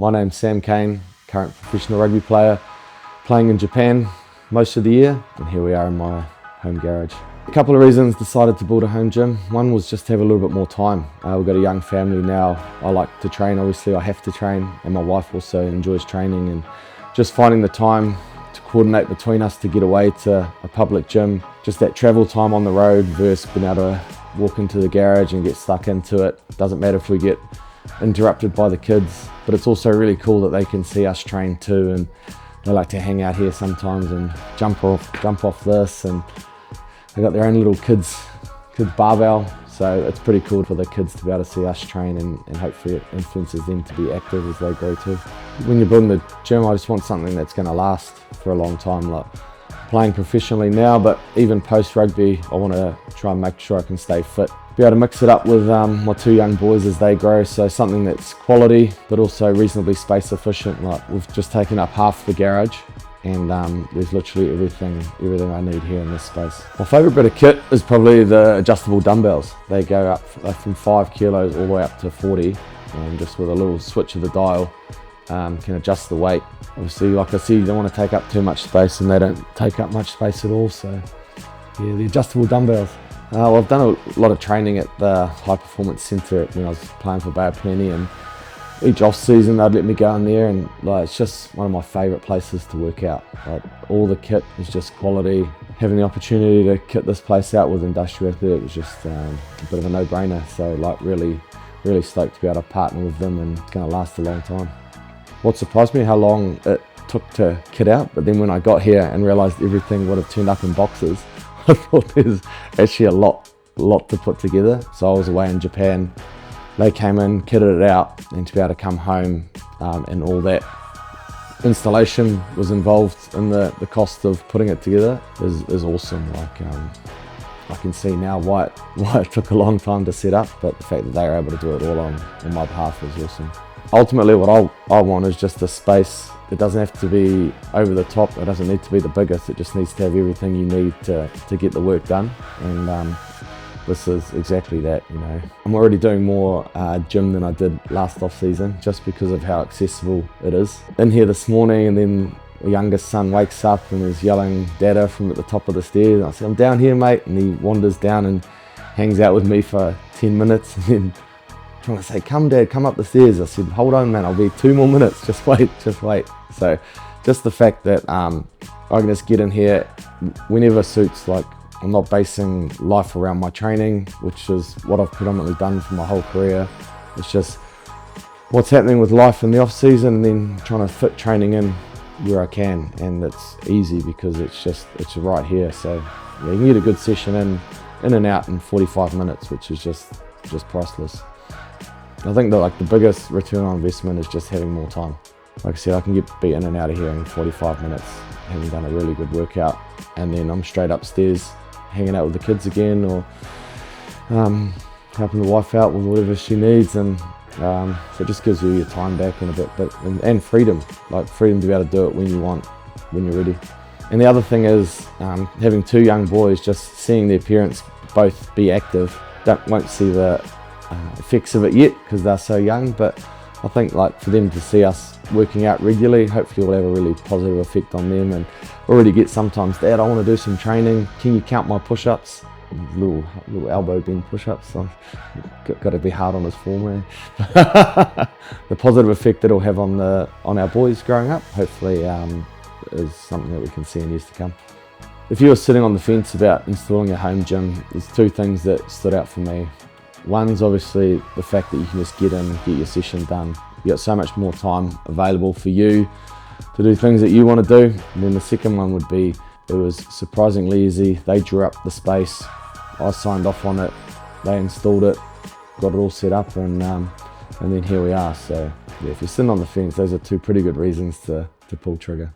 My name's Sam Kane, current professional rugby player, playing in Japan most of the year, and here we are in my home garage. A couple of reasons decided to build a home gym. One was just to have a little bit more time. We've got a young family now. I like to train, obviously I have to train, and my wife also enjoys training, and just finding the time to coordinate between us to get away to a public gym, just that travel time on the road versus being able to walk into the garage and get stuck into it. Doesn't matter if we get interrupted by the kids, but it's also really cool that they can see us train too, and they like to hang out here sometimes and jump off this, and they got their own little kids barbell, so it's pretty cool for the kids to be able to see us train, and hopefully it influences them to be active as they grow too. When you're building the gym, I just want something that's going to last for a long time. Like playing professionally now, but even post rugby, I want to try and make sure I can stay fit. Be able to mix it up with my two young boys as they grow, so something that's quality but also reasonably space efficient. Like we've just taken up half the garage, and there's literally everything I need here in this space. My favourite bit of kit is probably the adjustable dumbbells. They go up from 5 kilos all the way up to 40, and just with a little switch of the dial can adjust the weight. Obviously, like I said, you don't want to take up too much space, and they don't take up much space at all, so yeah, the adjustable dumbbells. Well, I've done a lot of training at the High Performance Centre when I was playing for Bay of Plenty, and each off season they'd let me go in there, and like it's just one of my favourite places to work out. Like all the kit is just quality. Having the opportunity to kit this place out with Industrial Athletic was just a bit of a no-brainer. So like really stoked to be able to partner with them, and it's going to last a long time. What surprised me, how long it took to kit out, but then when I got here and realised everything would have turned up in boxes, I thought there's actually a lot to put together. So I was away in Japan, they came in, kitted it out, and to be able to come home and all that installation was involved in the cost of putting it together is awesome. Like I can see now why it took a long time to set up, but the fact that they were able to do it all on my behalf was awesome. Ultimately, what I want is just a space. It doesn't have to be over the top, it doesn't need to be the biggest, it just needs to have everything you need to get the work done, and this is exactly that, you know. I'm already doing more gym than I did last off season, just because of how accessible it is. In here this morning, and then my youngest son wakes up and is yelling "Dada" from at the top of the stairs, and I say, "I'm down here, mate," and he wanders down and hangs out with me for 10 minutes, and then trying to say, "Come Dad, come up the stairs." I said, "Hold on man, I'll be 2 more minutes, just wait." So just the fact that I can just get in here whenever suits. Like I'm not basing life around my training, which is what I've predominantly done for my whole career. It's just what's happening with life in the off season, and then trying to fit training in where I can, and it's easy because it's right here. So yeah, you can get a good session in and out in 45 minutes, which is just priceless. I think that the biggest return on investment is just having more time. Like I said, I can be in and out of here in 45 minutes, having done a really good workout, and then I'm straight upstairs hanging out with the kids again, or helping the wife out with whatever she needs, and so it just gives you your time back in a bit, and freedom, like freedom to be able to do it when you want, when you're ready. And the other thing is having two young boys, just seeing their parents both be active. Won't see the effects of it yet because they're so young, but I think like for them to see us working out regularly, hopefully will have a really positive effect on them, and already get sometimes, "Dad, I want to do some training, can you count my push-ups?" Little elbow bend push-ups, so got to be hard on his form, eh? The positive effect it'll have on our boys growing up, hopefully is something that we can see in years to come. If you were sitting on the fence about installing a home gym, there's two things that stood out for me. One's obviously the fact that you can just get in and get your session done. You got so much more time available for you to do things that you want to do. And then the second one would be, it was surprisingly easy. They drew up the space, I signed off on it, they installed it, got it all set up, and then here we are. So yeah, if you're sitting on the fence, those are two pretty good reasons to pull trigger.